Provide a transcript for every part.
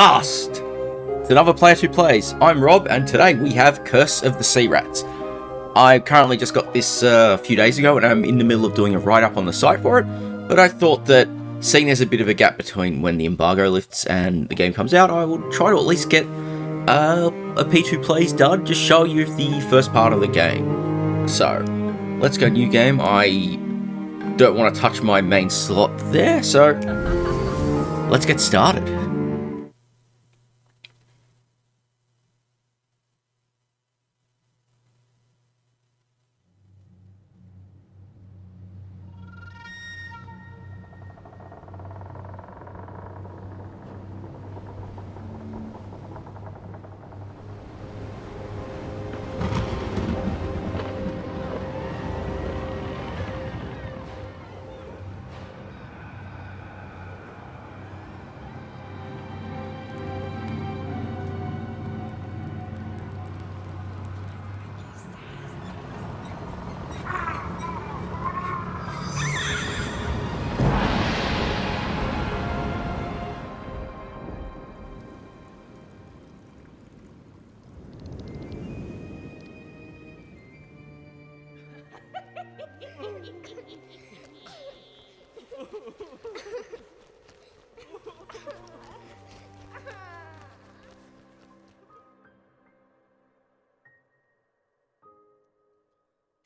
last! It's another Player 2 Plays. I'm Rob, and today we have Curse of the Sea Rats. I currently just got this a few days ago, and I'm in the middle of doing a write-up on the site for it, but I thought that, seeing there's a bit of a gap between when the embargo lifts and the game comes out, I will try to at least get a P2 Plays done, just show you the first part of the game. So, let's go new game. I don't want to touch my main slot there, so let's get started.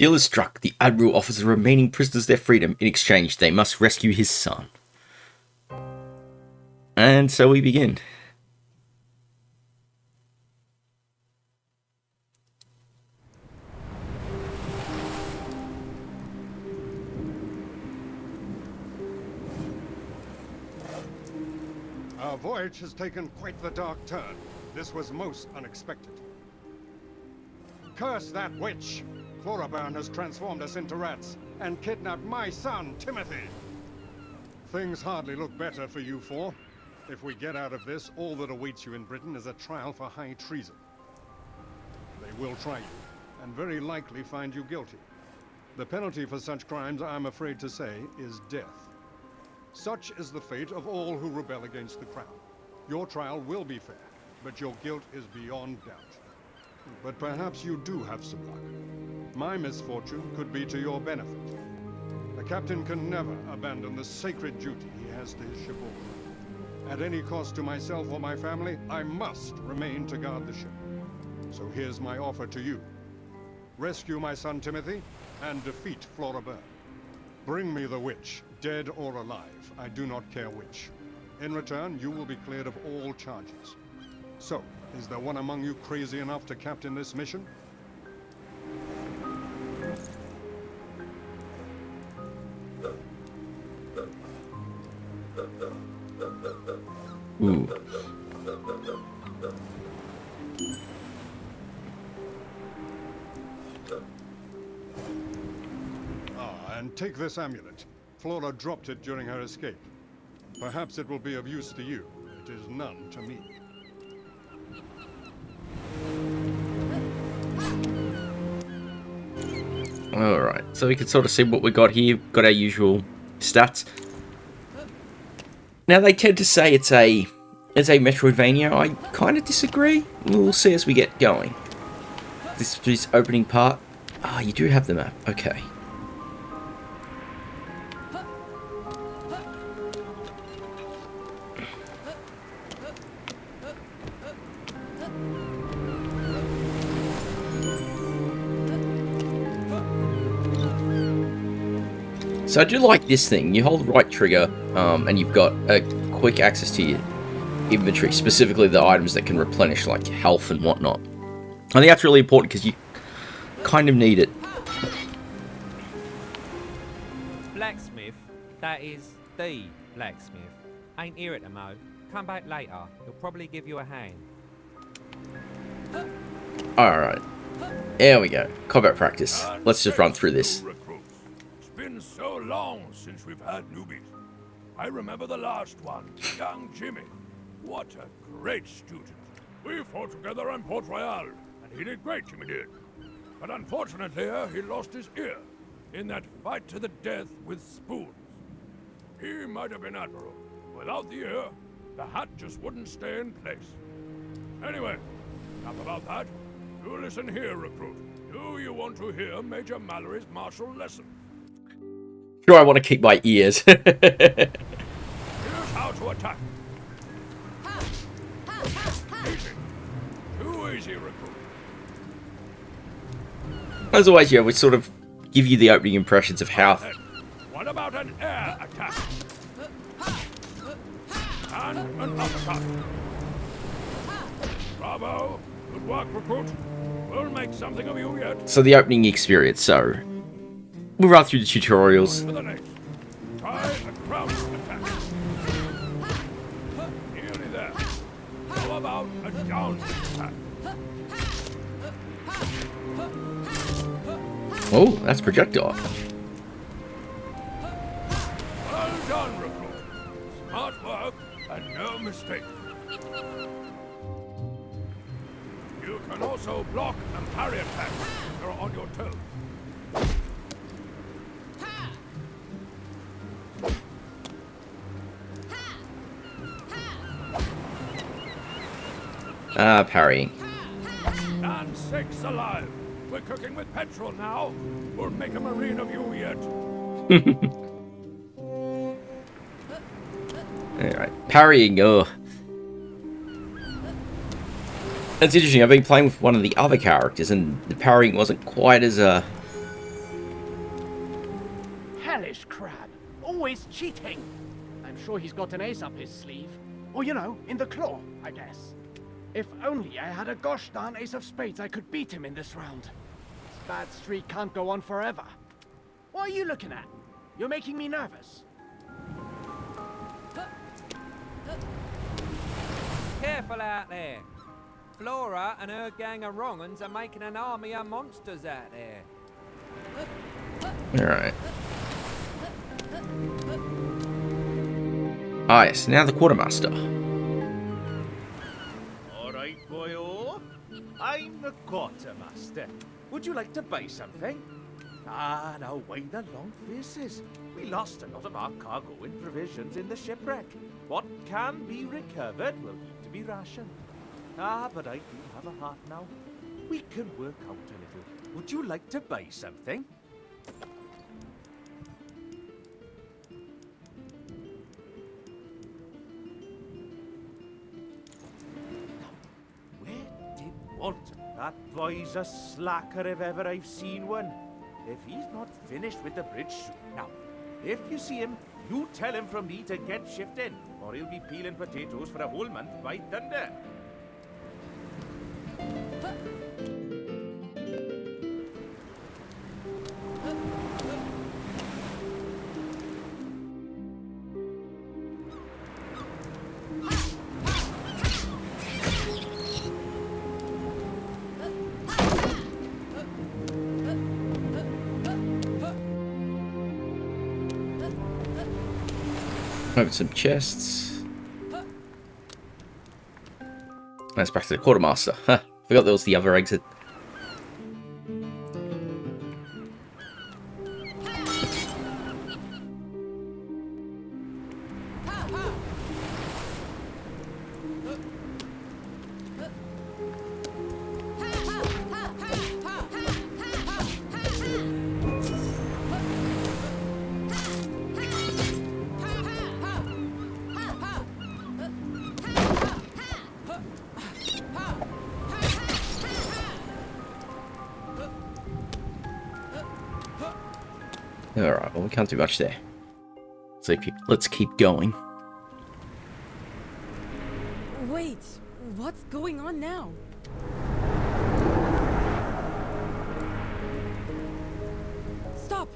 Deal is struck. The Admiral offers the remaining prisoners their freedom. In exchange, they must rescue his son. And so we begin. Our voyage has taken quite the dark turn. This was most unexpected. Curse that witch! Floraburn has transformed us into rats and kidnapped my son, Timothy. Things hardly look better for you four. If we get out of this, all that awaits you in Britain is a trial for high treason. They will try you, and very likely find you guilty. The penalty for such crimes, I'm afraid to say, is death. Such is the fate of all who rebel against the crown. Your trial will be fair, but your guilt is beyond doubt. But perhaps you do have some luck. My misfortune could be to your benefit. The captain can never abandon the sacred duty he has to his shipboard. At any cost to myself or my family, I must remain to guard the ship. So here's my offer to you. Rescue my son Timothy, and defeat Floraburn. Bring me the witch, dead or alive, I do not care which. In return, you will be cleared of all charges. So, is there one among you crazy enough to captain this mission? Ooh. And take this amulet. Flora dropped it during her escape. Perhaps it will be of use to you. It is none to me. Alright, so we can sort of see what we got here. Got our usual stats. Now, they tend to say it's a Metroidvania. I kind of disagree. We'll see as we get going. This opening part. Ah, you do have the map. Okay. So I do like this thing. You hold the right trigger, and you've got a quick access to your inventory, specifically the items that can replenish, like health and whatnot. I think that's really important because you kind of need it. Blacksmith, that is the blacksmith. Ain't here at the mo. Come back later. He'll probably give you a hand. Alright. There we go. Combat practice. Let's just run through this. It's been so long since we've had newbies. I remember the last one, young Jimmy. What a great student. We fought together on Port Royal, and he did great, Jimmy did. But unfortunately, he lost his ear in that fight to the death with spoons. He might have been admiral. Without the ear, The hat just wouldn't stay in place. Anyway, enough about that. You listen here, recruit. Do you want to hear Major Mallory's martial lesson? Sure, I want to keep my ears. Here's how to attack. Easy. Too easy, recruit. As always, yeah, we sort of give you the opening impressions of how... Then, what about an air attack? And an uppercut. Bravo. Good work, recruit. We'll make something of you yet. So the opening experience, so... We'll run through the tutorials. To the next. Try a crouch attack. Nearly there. How about a down attack? Oh, that's projectile. Well done, recruit. Smart work and no mistake. You can also block and parry attacks if you're on your toes. Parrying. And six alive. We're cooking with petrol now. We'll make a marine of you yet. Alright, parrying, oh. That's interesting, I've been playing with one of the other characters and the parrying wasn't quite as, Hellish crab. Always cheating. I'm sure he's got an ace up his sleeve. Or, you know, in the claw, I guess. If only I had a gosh darn ace of spades, I could beat him in this round. This bad streak can't go on forever. What are you looking at? You're making me nervous. Careful out there. Flora and her gang of wrong-uns are making an army of monsters out there. alright. Ah, yes, now the quartermaster. All right, boyo. I'm the quartermaster. Would you like to buy something? Ah, now why the long faces? We lost a lot of our cargo and provisions in the shipwreck. What can be recovered will need to be rationed. Ah, but I do have a heart now. We can work out a little. Would you like to buy something? Where did Walter? That boy's a slacker if ever I've seen one. If he's not finished with the bridge soon. Now, if you see him, you tell him from me to get shifting, or he'll be peeling potatoes for a whole month by thunder. Open some chests. That's back to the quartermaster. Huh, forgot there was the other exit. Alright, well we can't do much there. So let's keep going. Wait, what's going on now? Stop!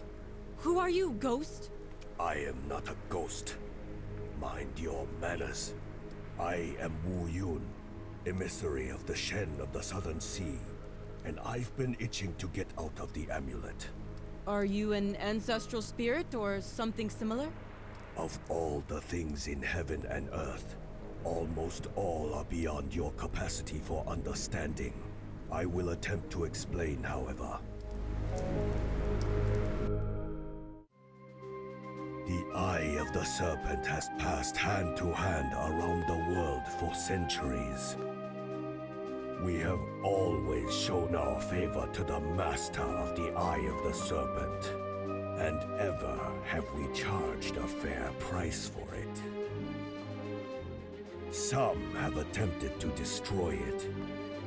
Who are you, ghost? I am not a ghost. Mind your manners. I am Wu Yun, emissary of the Shen of the Southern Sea, and I've been itching to get out of the amulet. Are you an ancestral spirit or something similar? Of all the things in heaven and earth, almost all are beyond your capacity for understanding. I will attempt to explain, however. The Eye of of the serpent has passed hand to hand around the world for centuries. We have always shown our favor to the master of the Eye of the Serpent, and ever have we charged a fair price for it. Some have attempted to destroy it,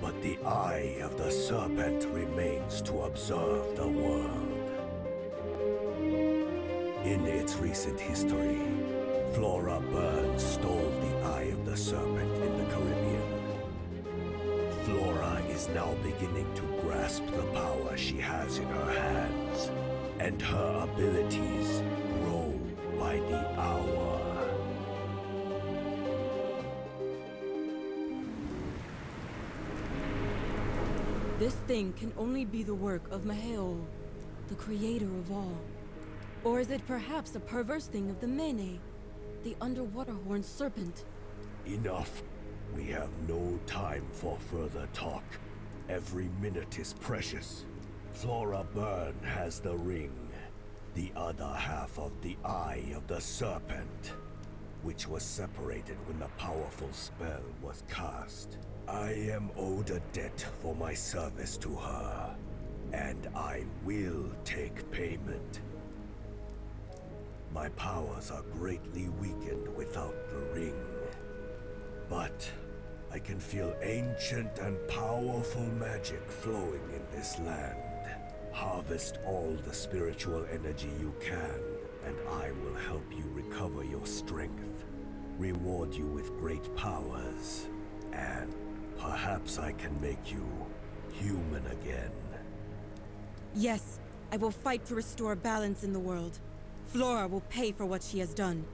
but the Eye of the Serpent remains to observe the world. In its recent history, Flora Byrne stole the Eye of the Serpent in the Caribbean. Flora is now beginning to grasp the power she has in her hands, and her abilities grow by the hour. This thing can only be the work of Maheo, the creator of all. Or is it perhaps a perverse thing of the Mene, the underwater horned serpent? Enough. We have no time for further talk. Every minute is precious. Flora Byrne has the ring, the other half of the Eye of the Serpent, which was separated when the powerful spell was cast. I am owed a debt for my service to her, and I will take payment. My powers are greatly weakened without the ring, but I can feel ancient and powerful magic flowing in this land. Harvest all the spiritual energy you can, and I will help you recover your strength, reward you with great powers, and perhaps I can make you human again. Yes, I will fight to restore balance in the world. Flora will pay for what she has done.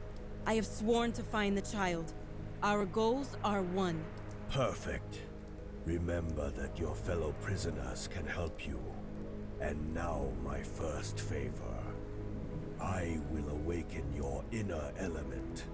I have sworn to find the child. Our goals are one. Perfect. Remember that your fellow prisoners can help you. And now my first favor. I will awaken your inner element.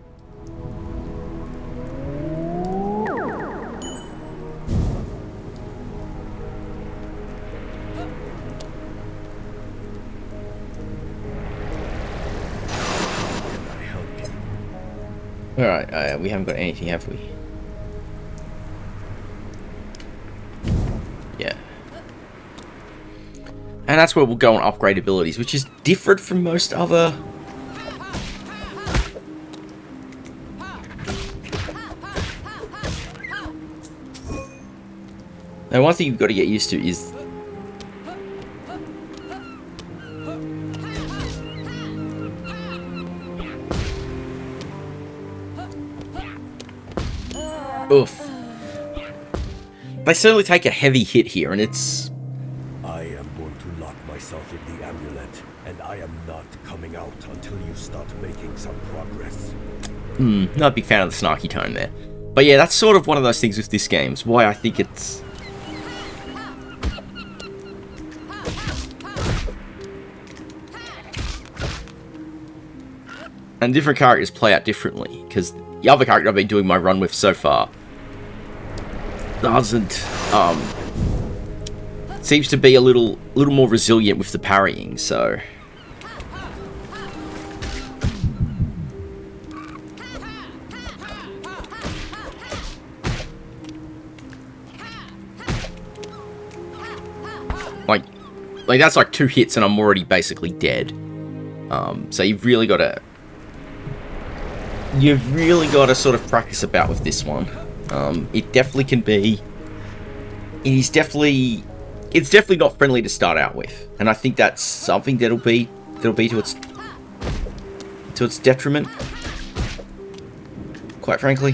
Can I help you? Alright, we haven't got anything, have we? Yeah. And that's where we'll go and upgrade abilities, which is different from most other... Now, one thing you've got to get used to is... Oof. They certainly take a heavy hit here, and it's... I am going to lock myself in the amulet, and I am not coming out until you start making some progress. Not a big fan of the snarky tone there. But yeah, that's sort of one of those things with this game. It's why I think it's... And different characters play out differently, because the other character I've been doing my run with so far doesn't, seems to be a little more resilient with the parrying, so... Like that's like 2 hits and I'm already basically dead. So you've really got to sort of practice about with this one. It definitely can be. It's definitely not friendly to start out with, and I think that's something that'll be to its detriment. Quite frankly.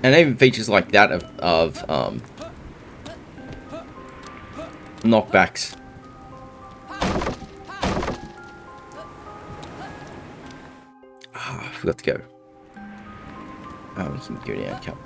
And even features like that of knockbacks. I forgot to go. Oh, we can go down, come.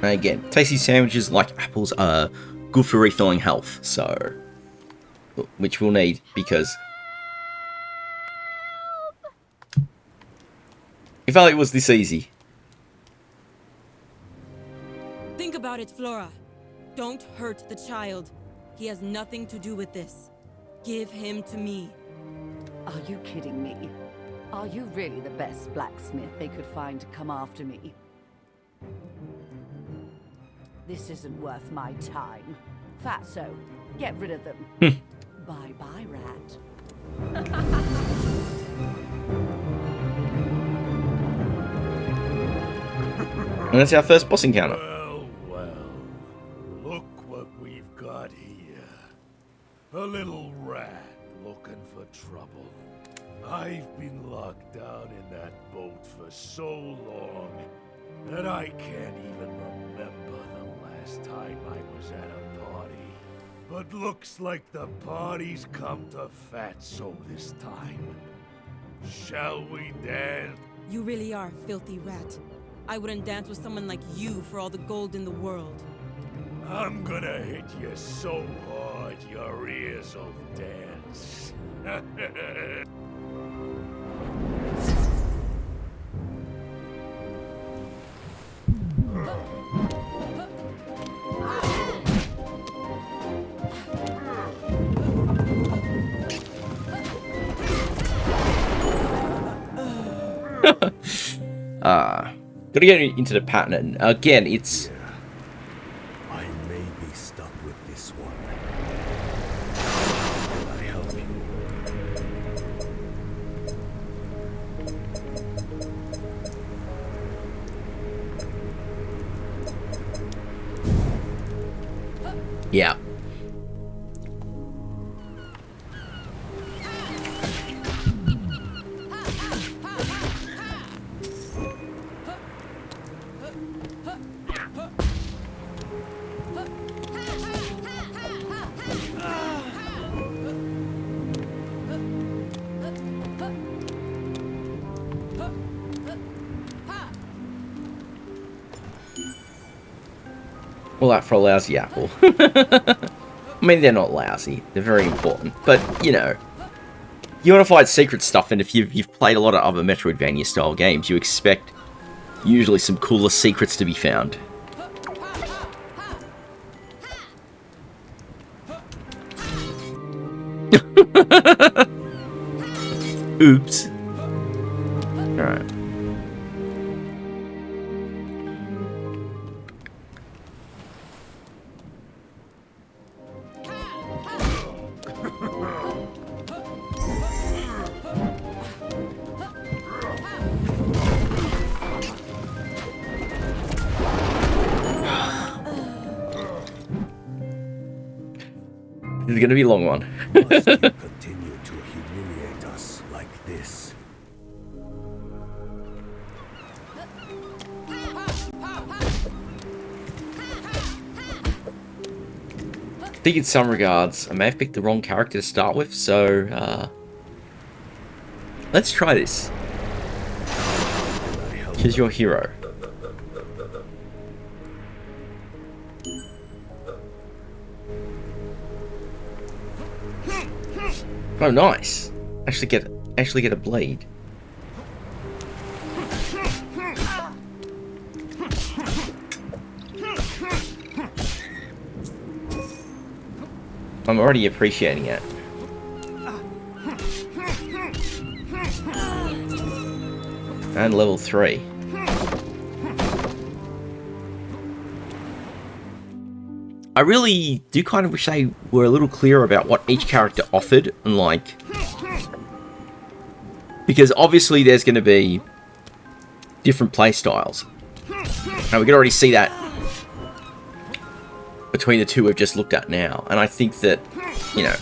Again, tasty sandwiches like apples are good for refilling health, so... which we'll need, because... if only it was this easy. Think about it, Flora. Don't hurt the child. He has nothing to do with this. Give him to me. Are you kidding me? Are you really the best blacksmith they could find to come after me? This isn't worth my time. Fatso, get rid of them. Bye-bye, rat. And that's our first boss encounter. Well, look what we've got here. A little rat looking for trouble. I've been locked down in that boat for so long that I can't even remember the last time I was at a party. But looks like the party's come to Fatso this time. Shall we dance? You really are a filthy rat. I wouldn't dance with someone like you for all the gold in the world. I'm gonna hit you so hard your ears'll dance. Gotta get into the pattern. Again, it's... I may be stuck with this one. Can I help you? yeah. All that for a lousy apple. I mean, they're not lousy. They're very important. But, you know, you want to find secret stuff, and if you've played a lot of other Metroidvania style games, you expect usually some cooler secrets to be found. Oops. Alright. This is gonna be a long one. Must you continue to humiliate us like this? I think in some regards, I may have picked the wrong character to start with, so, let's try this. Choose your hero. Oh, nice. Actually get a blade. I'm already appreciating it. And level 3. I really do kind of wish they were a little clearer about what each character offered, and like... because obviously there's going to be different playstyles. And we can already see that between the two we've just looked at now. And I think that, you know,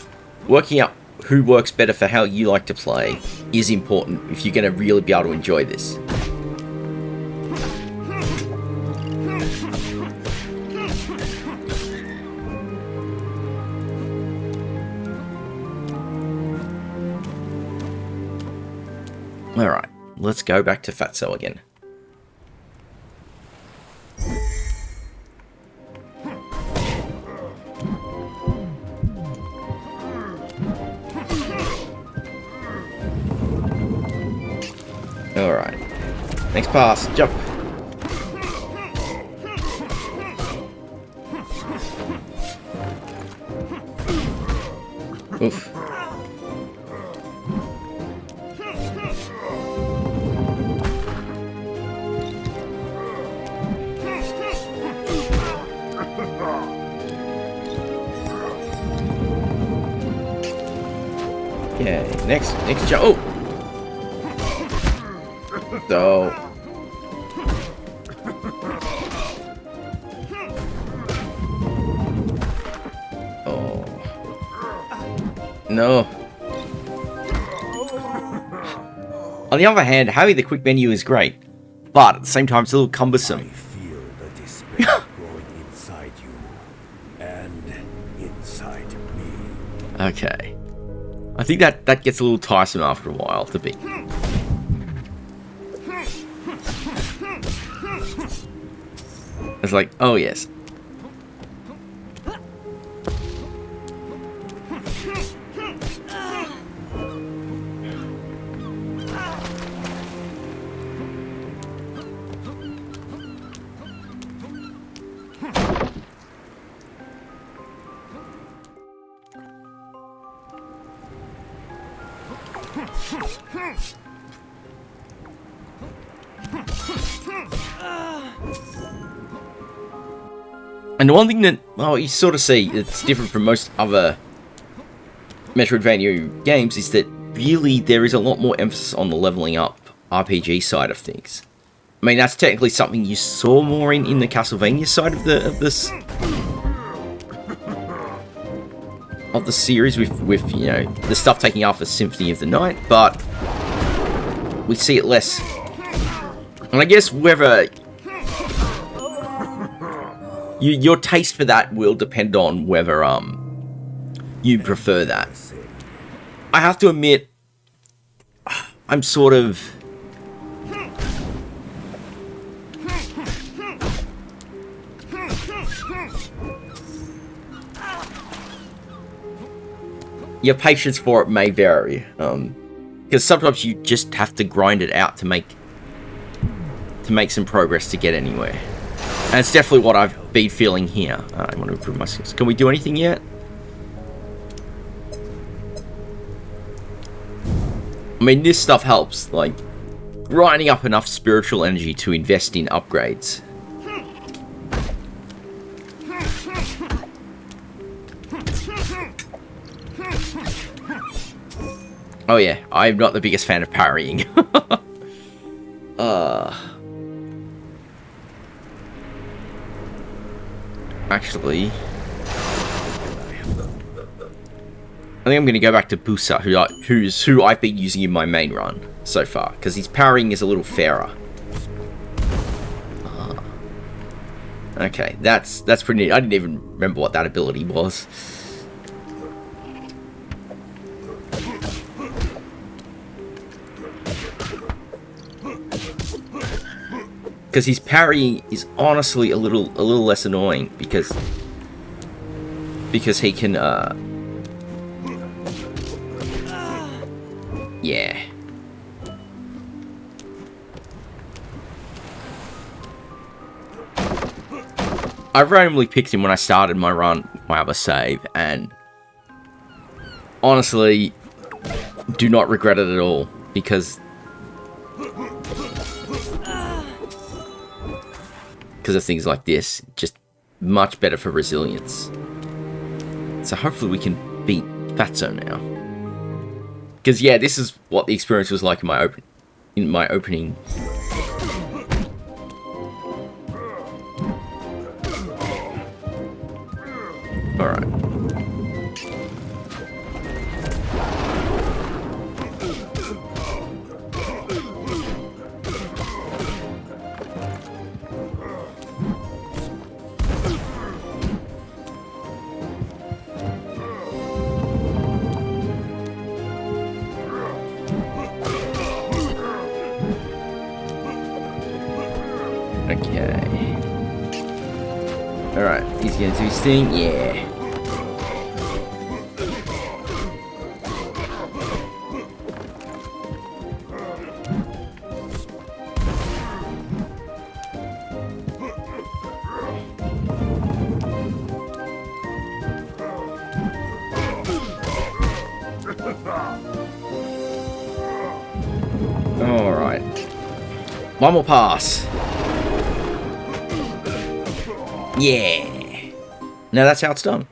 working out who works better for how you like to play is important if you're going to really be able to enjoy this. Alright, let's go back to Fatso again. Next pass. Jump. Oof. Okay, next jump. Oh! So. Oh. No. On the other hand, having the quick menu is great, but at the same time it's a little I cumbersome. feel the despair growing inside you and inside me. Okay. I think that gets a little tiresome after a while to be. It's like, oh yes. And the one thing that, well, you sort of see it's different from most other Metroidvania games is that really there is a lot more emphasis on the leveling up RPG side of things. I mean, that's technically something you saw more in the Castlevania side of the series with you know the stuff taking after Symphony of the Night, but we see it less. And I guess whether your taste for that will depend on whether you prefer that. I have to admit, I'm sort of your patience for it may vary, because sometimes you just have to grind it out to make some progress to get anywhere. And it's definitely what I've been feeling here. I want to improve my skills. Can we do anything yet? I mean, this stuff helps, like grinding up enough spiritual energy to invest in upgrades. Oh yeah, I'm not the biggest fan of parrying. Actually, I think I'm going to go back to Busa, who I've been using in my main run so far, because his parrying is a little fairer. Okay, that's pretty neat. I didn't even remember what that ability was. Because his parrying is honestly a little less annoying because he can yeah. I randomly picked him when I started my run, my other save, and honestly do not regret it at all because of things like this. Just much better for resilience. So hopefully we can beat Fatso now. Because yeah, this is what the experience was like in my opening. Alright. Okay. Alright, he's gonna do his thing, yeah. Alright. One more pass. Yeah. Now that's how it's done.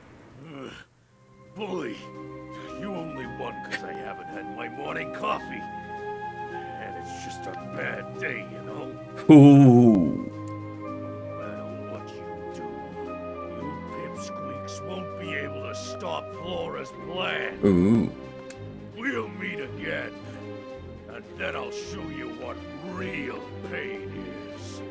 Bully, you only won because I haven't had my morning coffee. And it's just a bad day, you know? Ooh. No matter what you do, you pipsqueaks won't be able to stop Flora's plan. Ooh. We'll meet again, and then I'll show you what real pain is.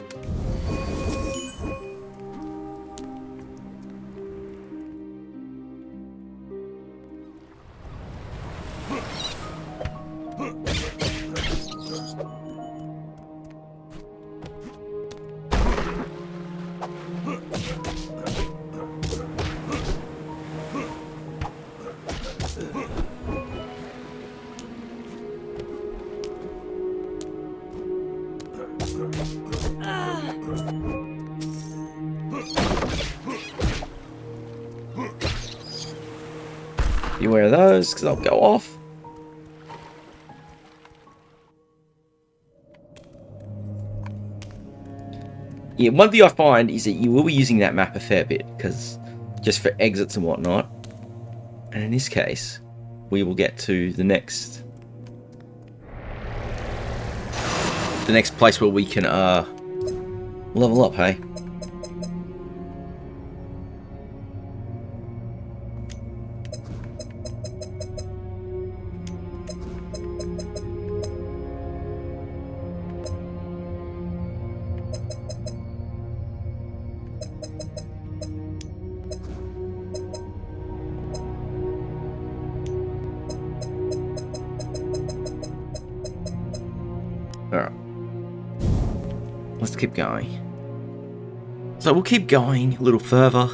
Beware of those, because they'll go off. Yeah, one thing I find is that you will be using that map a fair bit, because just for exits and whatnot. And in this case, we will get to the next place where we can level up, hey? Alright. Let's keep going. So we'll keep going a little further.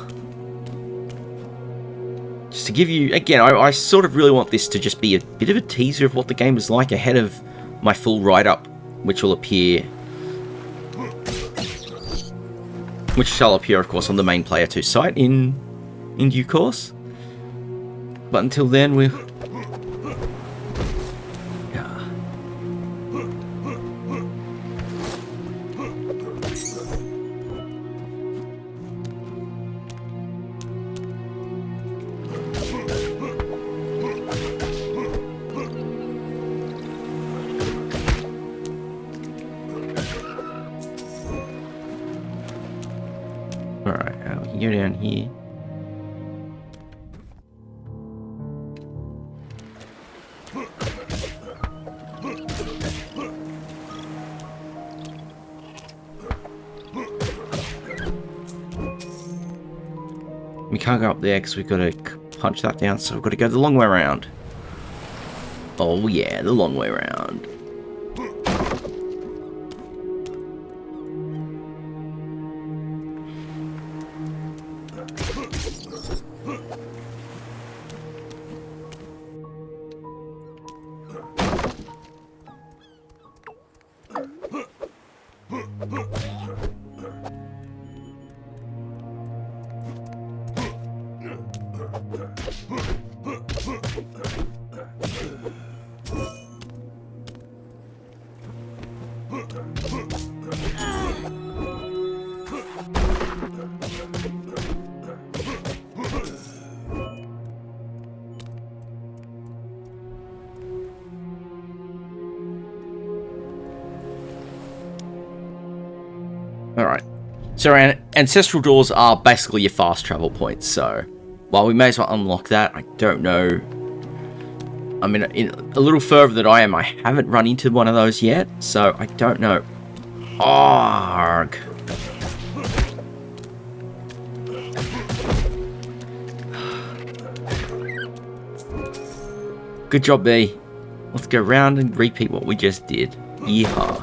Just to give you... Again, I sort of really want this to just be a bit of a teaser of what the game is like ahead of my full write-up, which will appear... Which shall appear, of course, on the main Player 2 site in due course. But until then, we'll... Alright, we can go down here. We can't go up there because we've got to punch that down, so we've got to go the long way around. Oh yeah, the long way around. Alright, so our ancestral doors are basically your fast travel points, so while we may as well unlock that, I don't know. I mean, a little further than I am, I haven't run into one of those yet, so I don't know. Arg. Good job, B. Let's go round and repeat what we just did. Yeehaw.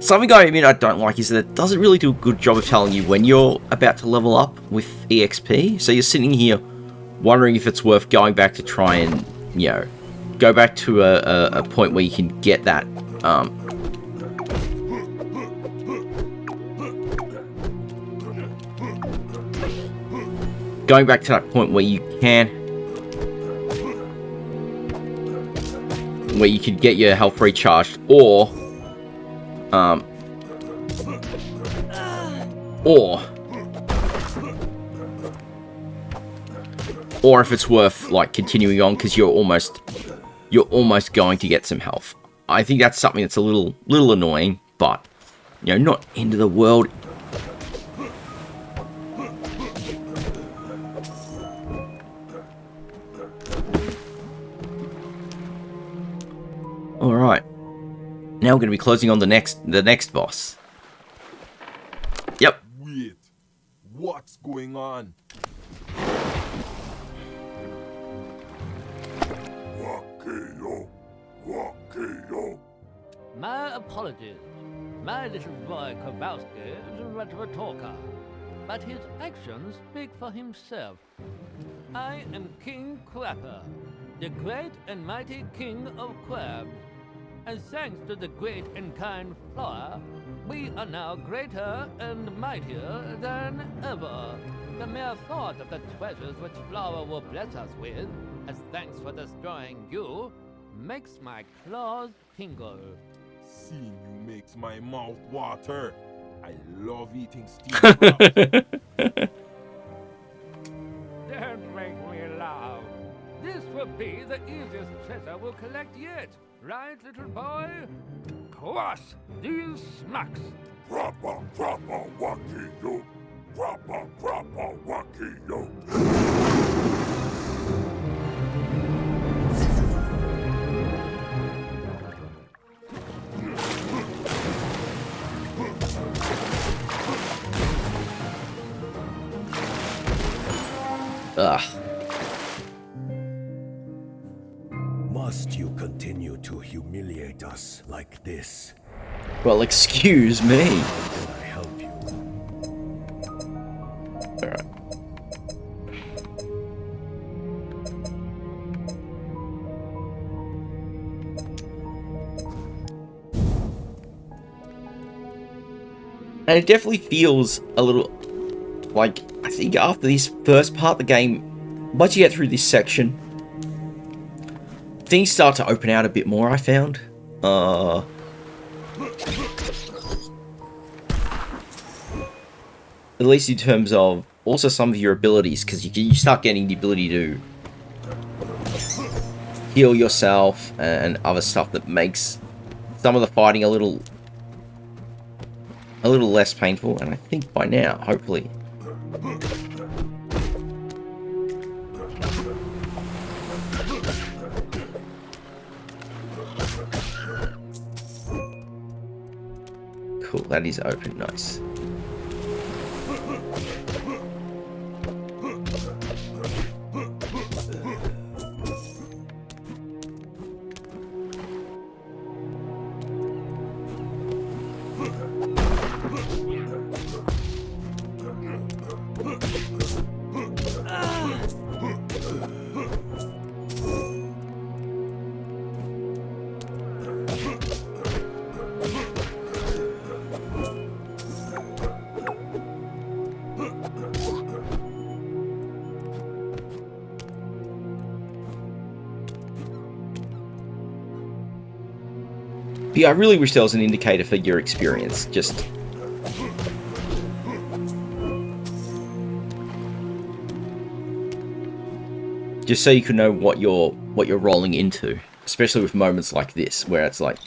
Something I don't like is that it doesn't really do a good job of telling you when you're about to level up with EXP. So you're sitting here wondering if it's worth going back to try and, you know, go back to a point where you can get that, going back to that point where you can where you could get your health recharged, or if it's worth like continuing on because you're almost going to get some health. I think that's something that's a little annoying, but you know, not end of the world. All right, now we're going to be closing on the next boss. Yep. Wait, what's going on? My apologies. My little boy Kowalski is a retro talker, but his actions speak for himself. I am King Crapper, the great and mighty king of crabs. And thanks to the great and kind Flora, we are now greater and mightier than ever. The mere thought of the treasures which Flora will bless us with, as thanks for destroying you, makes my claws tingle. Seeing you makes my mouth water. I love eating steamed crabs. Don't make me laugh. This will be the easiest treasure we'll collect yet. Right, little boy? Crush these smacks. Crappa, crappa, wacky yo. Crappa, crappa, wacky yo. Ugh. Must you continue to humiliate us like this? Well, excuse me. Can I help you? Alright. And it definitely feels a little like, I think after this first part of the game, once you get through this section, things start to open out a bit more, I found. At least in terms of also some of your abilities, because you start getting the ability to heal yourself and other stuff that makes some of the fighting a little less painful. And I think by now, hopefully, cool, that is open, nice. Yeah, I really wish there was an indicator for your experience, just so you can know what you're rolling into, especially with moments like this where it's like,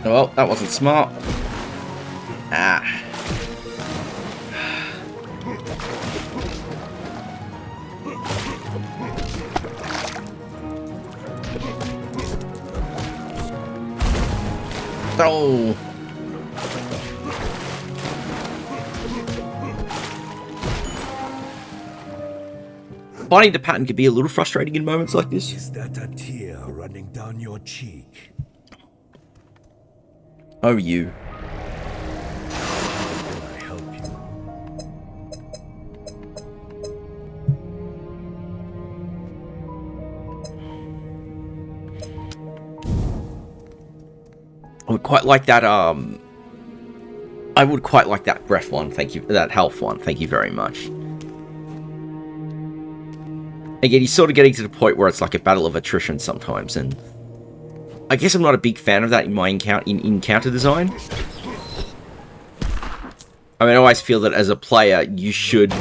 well, that wasn't smart. Ah. Oh. Finding the pattern can be a little frustrating in moments like this. Is that a tear running down your cheek? Oh, you. Can I help you? quite like that, I would quite like that breath one, thank you, that health one, thank you very much. Again, he's sort of getting to the point where it's like a battle of attrition sometimes, and I guess I'm not a big fan of that in my encounter design. I mean, I always feel that as a player, you should...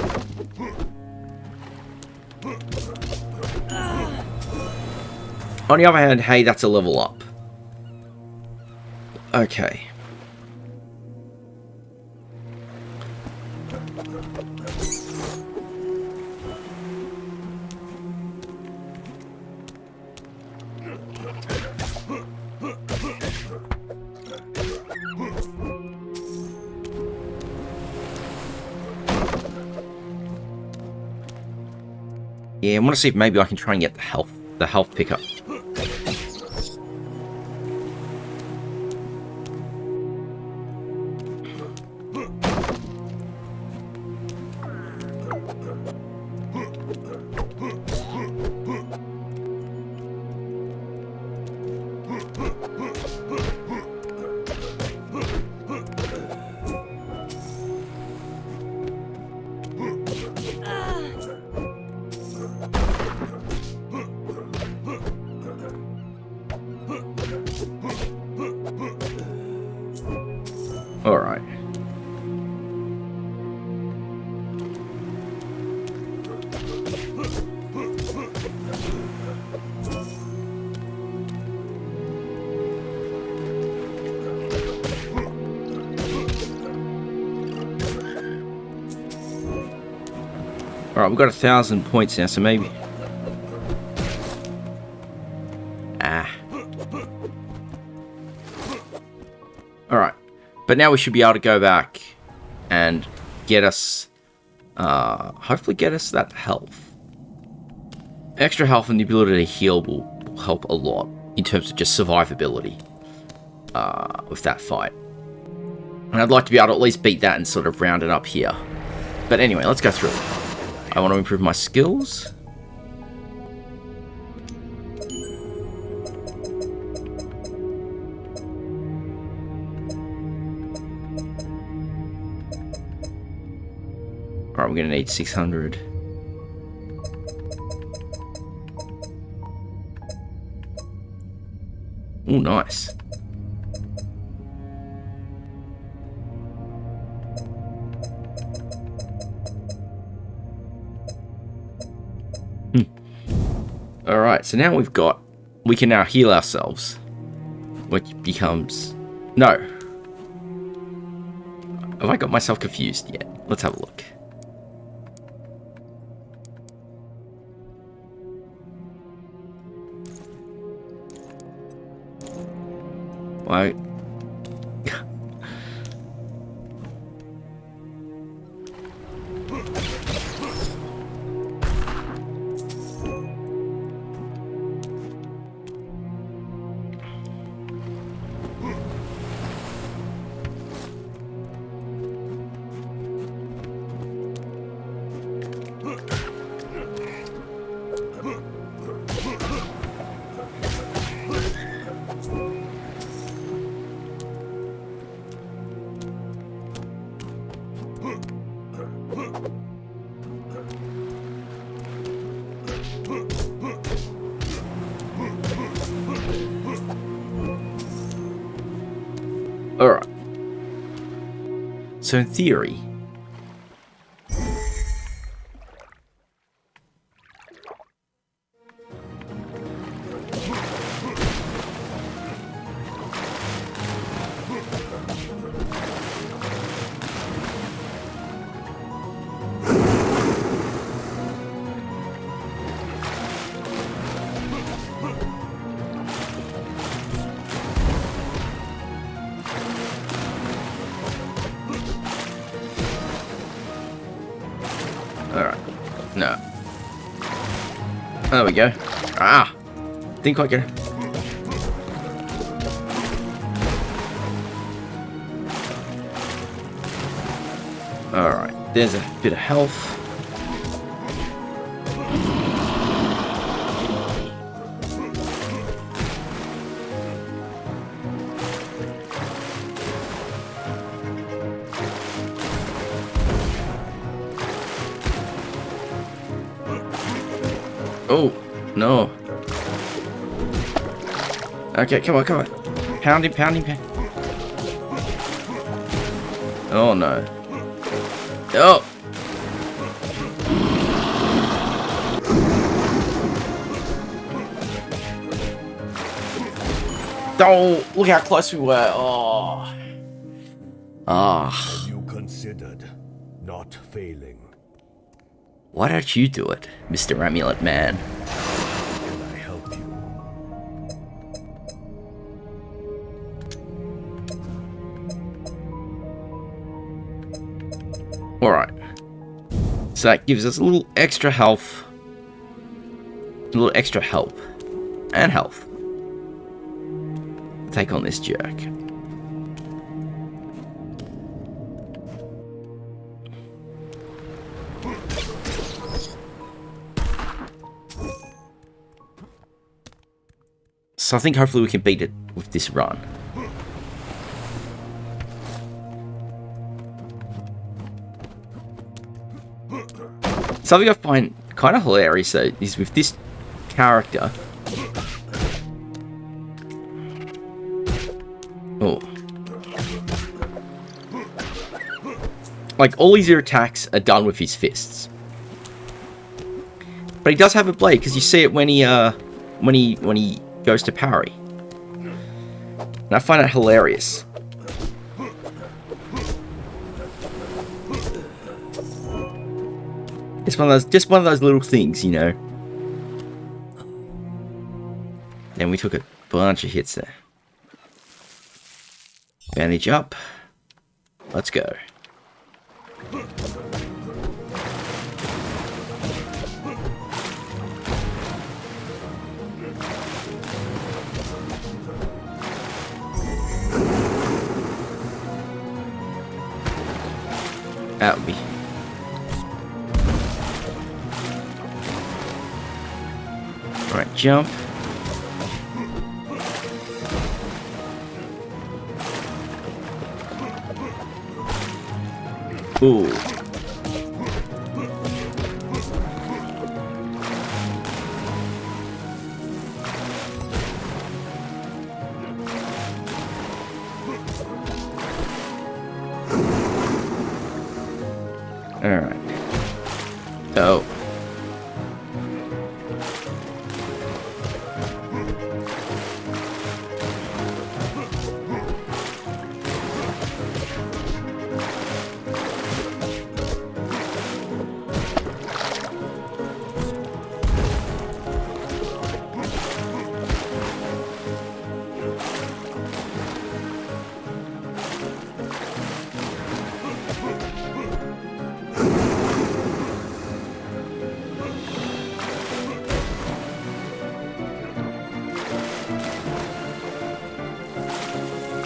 On the other hand, hey, that's a level up. Okay. Yeah, I want to see if maybe I can try and get the health pickup. Alright. Alright, we've got 1,000 points now, so maybe... Alright. But now we should be able to go back and get us... hopefully get us that health. Extra health and the ability to heal will help a lot in terms of just survivability with that fight. And I'd like to be able to at least beat that and sort of round it up here. But anyway, let's go through it. I want to improve my skills. Alright, we're going to need 600. Oh, nice. Alright, so now we can now heal ourselves. Which becomes... No. Have I got myself confused yet? Let's have a look. Why? Alright. So in theory... No. There we go. Ah! Didn't quite get it. Alright, there's a bit of health. Oh, no. Okay, come on, come on. Pound him, pound him, pound. Oh, no. Oh! Oh, look how close we were. Oh. Ah. Have you considered not failing? Why don't you do it, Mr. Amulet Man? Can I help you? Alright. So that gives us a little extra health. A little extra help. And health. Take on this jerk. So I think hopefully we can beat it with this run. Something I find kind of hilarious though is with this character. Oh. Like all his attacks are done with his fists. But he does have a blade because you see it when he goes to parry. And I find it hilarious. It's just one of those little things, you know. And we took a bunch of hits there. Bandage up. Let's go. That would be. Right, jump. Ooh. Alright. Oh.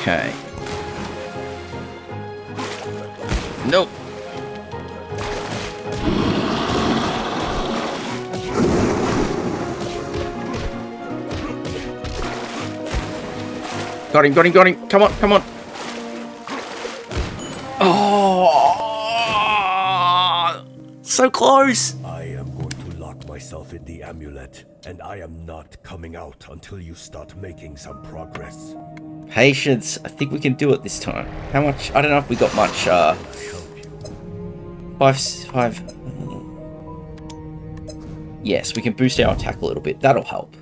Okay. Nope. Got him, got him, got him. Come on, come on. Oh, so close. I am going to lock myself in the amulet, and I am not coming out until you start making some progress. Patience. I think we can do it this time. How much? I don't know if we got much. Five. Yes, we can boost our attack a little bit. That'll help.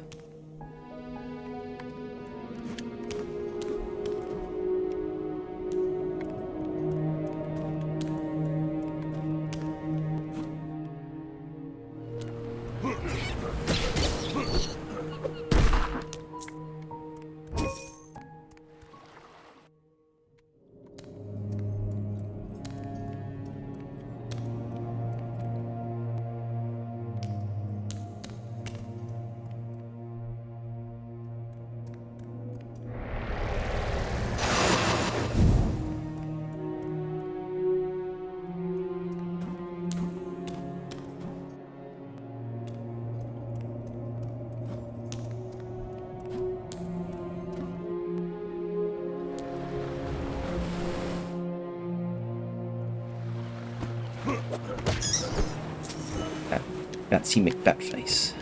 Fancy McBat face.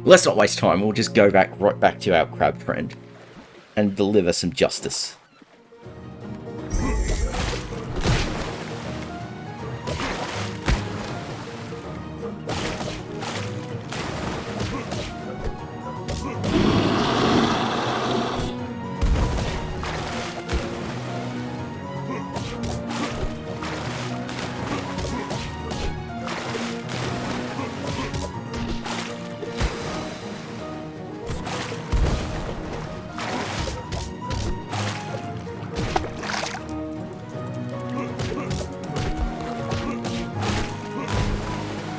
let's not waste time. We'll just go right back to our crab friend and deliver some justice.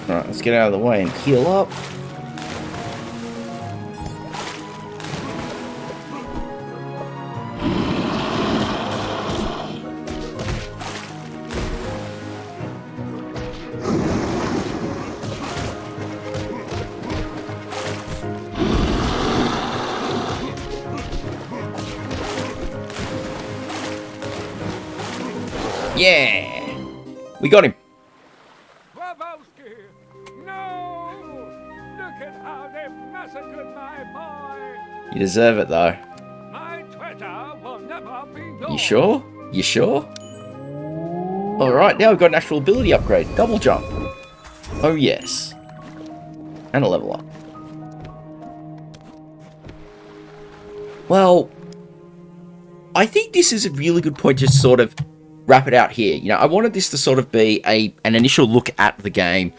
Alright, let's get out of the way and heal up. Yeah! We got him. You deserve it, though. My treasure will never be yours. You sure? You sure? Alright, now we've got an actual ability upgrade. Double jump. Oh, yes. And a level up. Well, I think this is a really good point to sort of wrap it out here. You know, I wanted this to sort of be an initial look at the game.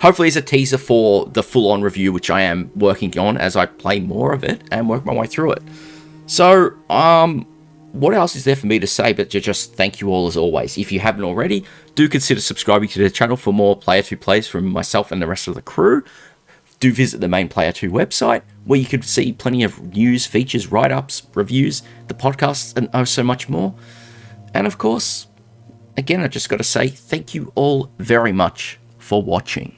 Hopefully it's a teaser for the full-on review, which I am working on as I play more of it and work my way through it. So, what else is there for me to say but to just thank you all as always. If you haven't already, do consider subscribing to the channel for more Player 2 plays from myself and the rest of the crew. Do visit the main Player 2 website, where you can see plenty of news, features, write-ups, reviews, the podcasts, and oh so much more. And of course, again, I just got to say thank you all very much for watching.